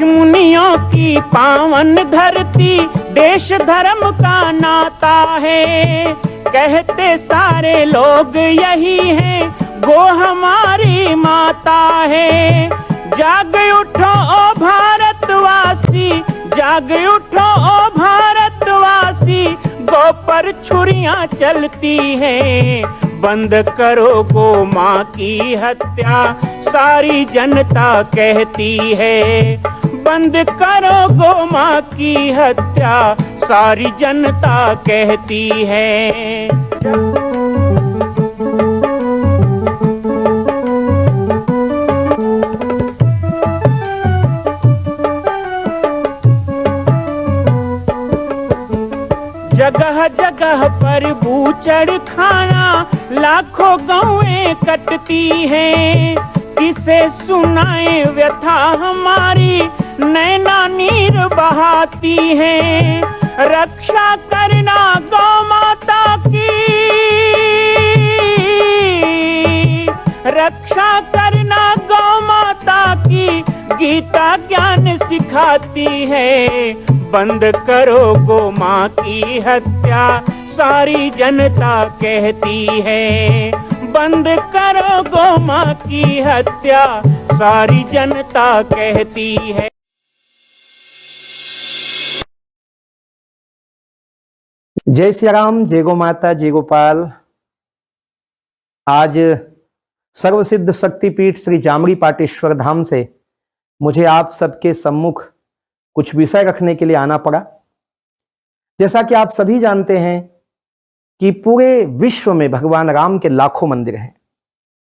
ऋषि मुनियों की पावन धरती, देश धर्म का नाता है। कहते सारे लोग यही हैं, गो हमारी माता है। जाग उठो ओ भारतवासी, जाग उठो ओ भारतवासी, गो पर छुरियां चलती हैं। बंद करो गो माँ की हत्या, सारी जनता कहती है। बंद करो गो माँ की हत्या, सारी जनता कहती है। जगह जगह पर बूचड़ खाना, लाखों गौएं कटती हैं। किसे सुनाए व्यथा हमारी, नैना नीर बहाती हैं। रक्षा करना गौ माता की, रक्षा करना गौ माता की, गीता ज्ञान सिखाती है। बंद करो गो माँ की हत्या, सारी जनता कहती है। बंद करो गो माँ की हत्या, सारी जनता कहती है। जय श्री राम, जय गो माता, जय गोपाल। आज सर्वसिद्ध शक्तिपीठ श्री जामरी पाटेश्वर धाम से मुझे आप सबके सम्मुख कुछ विषय रखने के लिए आना पड़ा। जैसा कि आप सभी जानते हैं कि पूरे विश्व में भगवान राम के लाखों मंदिर हैं,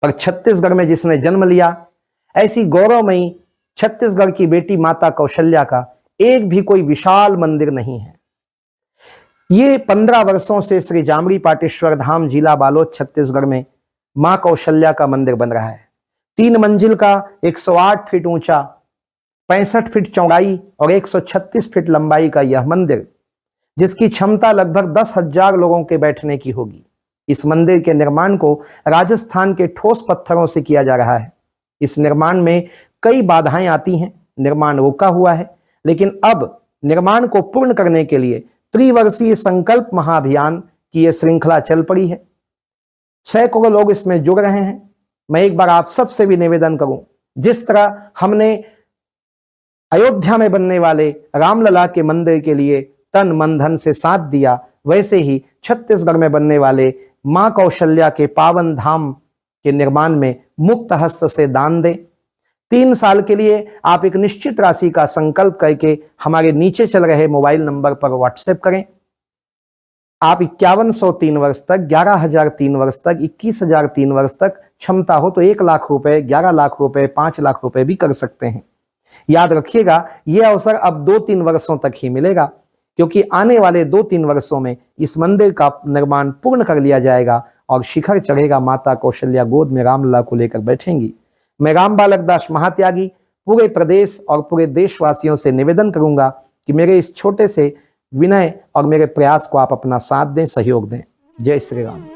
पर छत्तीसगढ़ में जिसने जन्म लिया, ऐसी गौरवमयी छत्तीसगढ़ की बेटी माता कौशल्या का एक भी कोई विशाल मंदिर नहीं है। ये 15 वर्षों से श्री जामरी पाटेश्वर धाम, जिला बालोद, छत्तीसगढ़ में मां कौशल्या का मंदिर बन रहा है। 3 मंजिल का 108 फीट ऊंचा, 65 फीट चौड़ाई और 136 फीट लंबाई का यह मंदिर, जिसकी क्षमता लगभग 10,000 लोगों के बैठने की होगी। इस मंदिर के निर्माण को राजस्थान के ठोस पत्थरों से किया जा रहा है। इस निर्माण में कई बाधाएं आती हैं, निर्माण रुका हुआ है, लेकिन अब निर्माण को पूर्ण करने के लिए त्रिवर्षीय संकल्प महाअभियान की यह श्रृंखला चल पड़ी है। सैकड़ों लोग इसमें जुड़ रहे हैं। मैं एक बार आप सबसे भी निवेदन करूं, जिस तरह हमने अयोध्या में बनने वाले रामलला के मंदिर के लिए तन मन धन से साथ दिया, वैसे ही छत्तीसगढ़ में बनने वाले मां कौशल्या के पावन धाम के निर्माण में मुक्त हस्त से दान दें। 3 साल के लिए आप एक निश्चित राशि का संकल्प करके हमारे नीचे चल रहे मोबाइल नंबर पर व्हाट्सएप करें। आप 5103 वर्ष तक, 11,003 वर्ष तक, 21,003 वर्ष तक, क्षमता हो तो 1 लाख रुपए, 11 लाख रुपए, 5 लाख रुपए भी कर सकते हैं। याद रखिएगा, यह अवसर अब 2-3 वर्षों तक ही मिलेगा, क्योंकि आने वाले 2-3 वर्षों में इस मंदिर का निर्माण पूर्ण कर लिया जाएगा और शिखर चढ़ेगा। माता कौशल्या गोद में रामलला को लेकर बैठेंगी। मैं राम बालक दास महात्यागी पूरे प्रदेश और पूरे देशवासियों से निवेदन करूंगा कि मेरे इस छोटे से विनय और मेरे प्रयास को आप अपना साथ दें, सहयोग दें। जय श्री राम।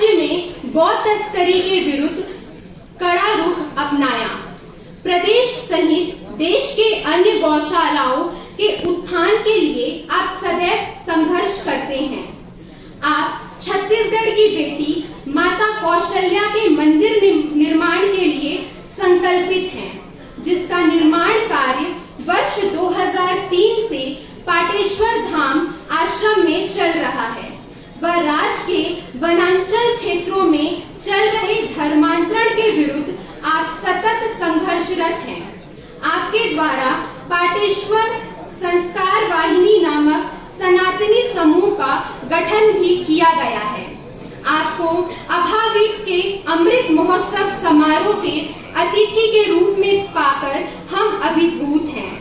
राज्य में गौ तस्करी के विरुद्ध कड़ा रुख अपनाया। प्रदेश सहित देश के अन्य गौशालाओं के उत्थान के लिए आप सदैव संघर्ष करते हैं। आप छत्तीसगढ़ की बेटी माता कौशल्या के मंदिर निर्माण के लिए संकल्पित हैं, जिसका निर्माण कार्य वर्ष 2003 से पाटेश्वर धाम आश्रम में चल रहा है। वह राज्य के वनांचल क्षेत्रों में चल रहे धर्मांतरण के विरुद्ध आप सतत संघर्षरत हैं। आपके द्वारा पाटेश्वर संस्कार वाहिनी नामक सनातनी समूह का गठन भी किया गया है। आपको अभावित के अमृत महोत्सव समारोह के अतिथि के रूप में पाकर हम अभिभूत हैं।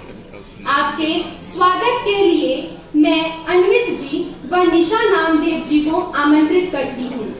आपके स्वागत के लिए मैं अन्वित जी व निशा नामदेव जी को आमंत्रित करती हूँ।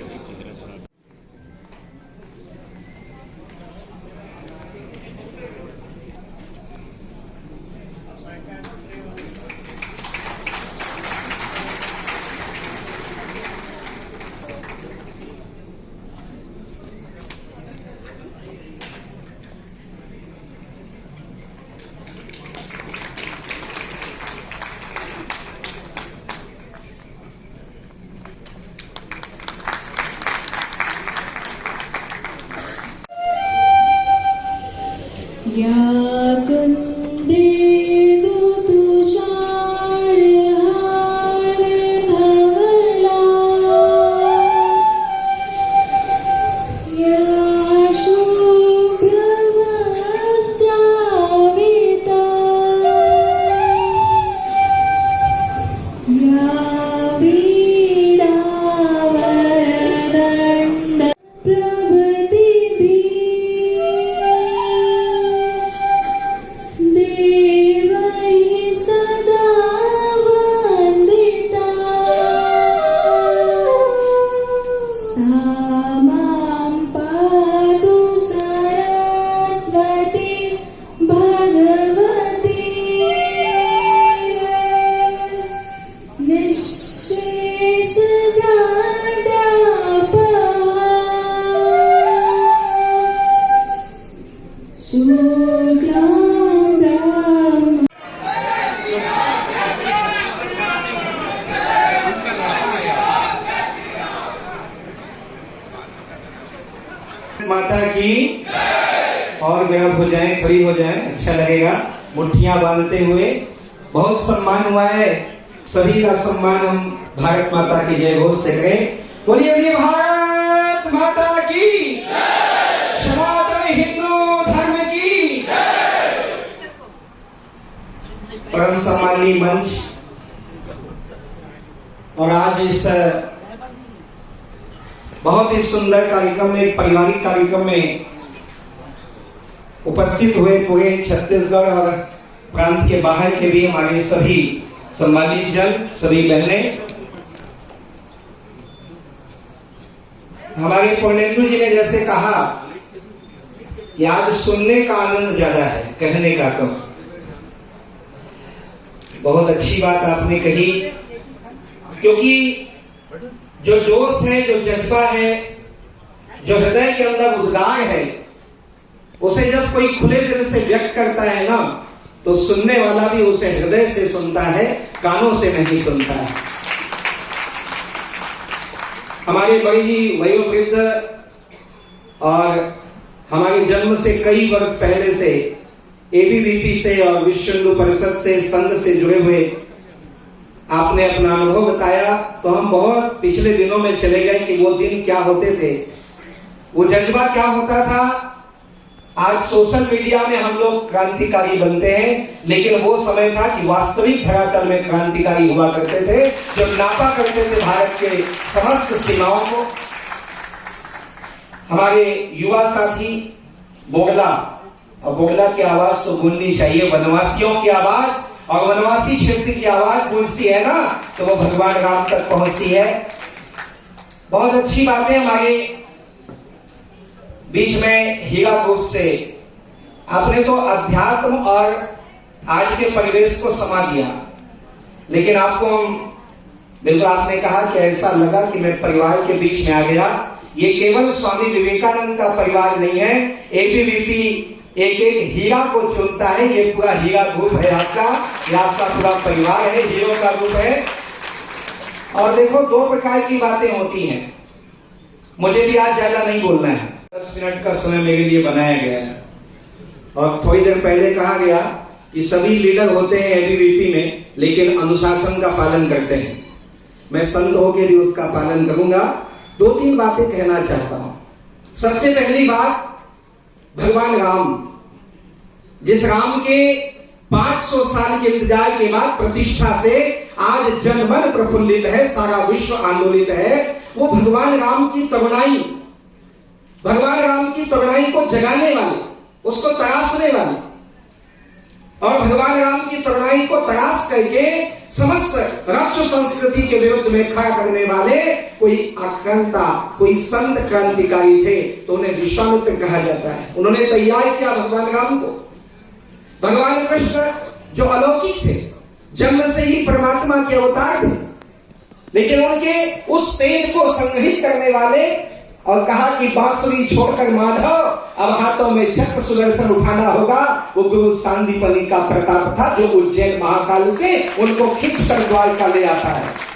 माता की और गर्व हो जाए, खड़ी हो जाए, अच्छा लगेगा। मुट्ठियां बांधते हुए बहुत सम्मान हुआ है। सभी का सम्मान हम भारत माता की जय घोष से करें। बोलिए बोलिए भारत माता की, सनातन हिंदू धर्म की। परम सम्मानीय मंच और आज इस बहुत ही सुंदर कार्यक्रम में, पारिवारिक कार्यक्रम में उपस्थित हुए पूरे छत्तीसगढ़ और प्रांत के बाहर के भी हमारे सभी सम्मानित जन, सभी बहनें। हमारे पूर्णेंदु जी ने जैसे कहा कि आज सुनने का आनंद ज्यादा है, कहने का कम। बहुत अच्छी बात आपने कही, क्योंकि जो जोश है, जो जज्बा है, जो हृदय के अंदर उद्गार है, उसे जब कोई खुले दिल से व्यक्त करता है ना, तो सुनने वाला भी उसे हृदय से सुनता है, कानों से नहीं सुनता है। हमारे बड़ी ही वयोवृद्ध और हमारे जन्म से कई वर्ष पहले से एबीवीपी से और विश्व हिंदू परिषद से, संघ से जुड़े हुए आपने अपना अनुभव बताया, तो हम बहुत पिछले दिनों में चले गए कि वो दिन क्या होते थे, वो जज्बा क्या होता था। आज सोशल मीडिया में हम लोग क्रांतिकारी बनते हैं, लेकिन वो समय था कि वास्तविक धरातल में क्रांतिकारी हुआ करते थे, जब नापा करते थे भारत के समस्त सीमाओं को। हमारे युवा साथी बोगला, और बोगला की आवाज तो गूंजनी चाहिए, वनवासियों की आवाज, और वनवासी क्षेत्र की आवाज गूंजती है ना, तो वो भगवान राम तक पहुंचती है। बहुत अच्छी बातें हमारे बीच में हीरा ग्रुप से आपने तो अध्यात्म और आज के परिवेश को समा दिया, लेकिन आपको बिल्कुल आपने कहा कि ऐसा लगा कि मैं परिवार के बीच में आ गया। ये केवल स्वामी विवेकानंद का परिवार नहीं है। एबीवीपी एक एक हीरा को चुनता है। ये पूरा हीरा ग्रुप है आपका, ये आपका पूरा परिवार है, हीरो का ग्रुप है। और देखो, दो प्रकार की बातें होती हैं। मुझे भी आज ज्यादा नहीं बोलना है, 10 मिनट का समय मेरे लिए बनाया गया है। और थोड़ी देर पहले कहा गया कि सभी लीडर होते हैं एबीवीपी में, लेकिन अनुशासन का पालन करते हैं। मैं संत होकर भी उसका पालन करूंगा। 2-3 बातें कहना चाहता हूं। सबसे पहली बात, भगवान राम, जिस राम के 500 साल के इंतजार के बाद प्रतिष्ठा से आज जनमन प्रफुल्लित है, सारा विश्व आंदोलित है, वो भगवान राम की तरुणाई, भगवान राम की तरुणाई को जगाने वाले, उसको तराशने वाले, और भगवान राम की तरुणाई को तराश करके समस्त राष्ट्र संस्कृति के विरुद्ध में खड़ा करने वाले कोई आक्रांता, कोई संत क्रांतिकारी थे, तो उन्हें विश्वामित्र कहा जाता है। उन्होंने तैयार किया भगवान राम को। भगवान कृष्ण जो अलौकिक थे, जन्म से ही परमात्मा के अवतार थे, लेकिन उनके उस तेज को संग्रहित करने वाले, और कहा कि बांसुरी छोड़कर माधव, अब हाथों में चक्र सुदर्शन उठाना होगा, वो गुरु सांदीपनि का प्रताप था, जो उज्जैन महाकाल से उनको खींचकर द्वारका ले आता है।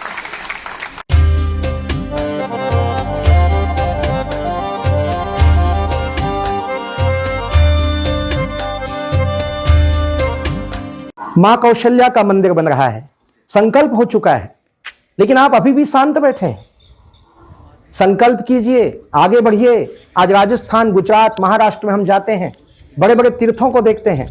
मां कौशल्या का मंदिर बन रहा है, संकल्प हो चुका है, लेकिन आप अभी भी शांत बैठे हैं। संकल्प कीजिए, आगे बढ़िए। आज राजस्थान, गुजरात, महाराष्ट्र में हम जाते हैं, बड़े बड़े तीर्थों को देखते हैं।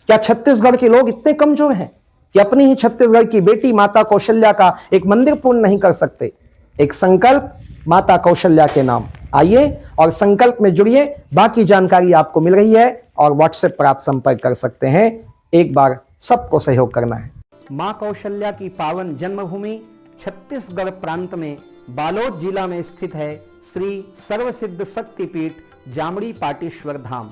क्या छत्तीसगढ़ के लोग इतने कमजोर हैं कि अपनी ही छत्तीसगढ़ की बेटी माता कौशल्या का एक मंदिर पूर्ण नहीं कर सकते? एक संकल्प माता कौशल्या के नाम। आइए और संकल्प में जुड़िए। बाकी जानकारी आपको मिल रही है और व्हाट्सएप पर आप संपर्क कर सकते हैं। एक बार सबको सहयोग करना है। मां कौशल्या की पावन जन्मभूमि छत्तीसगढ़ प्रांत में बालोद जिला में स्थित है श्री सर्वसिद्ध शक्तिपीठ जामड़ी पाटेश्वर धाम।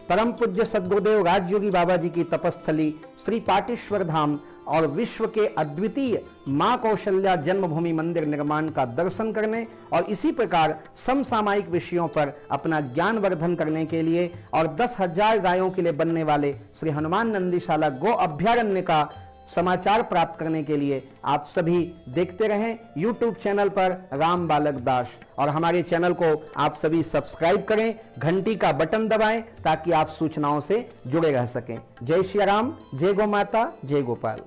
परम पूज्य सद्गुरुदेव राजयोगी बाबा जी की तपस्थली श्री पाटेश्वर धाम और विश्व के अद्वितीय मां कौशल्या जन्मभूमि मंदिर निर्माण का दर्शन करने और इसी प्रकार समसामयिक विषयों पर अपना ज्ञान वर्धन करने के लिए और 10,000 गायों के लिए बनने वाले श्री हनुमान नंदीशाला गो अभ्यारण्य का समाचार प्राप्त करने के लिए आप सभी देखते रहें YouTube चैनल पर राम बालक दास, और हमारे चैनल को आप सभी सब्सक्राइब करें, घंटी का बटन दबाएं ताकि आप सूचनाओं से जुड़े रह सकें। जय श्री राम, जय गौ माता, जय गोपाल।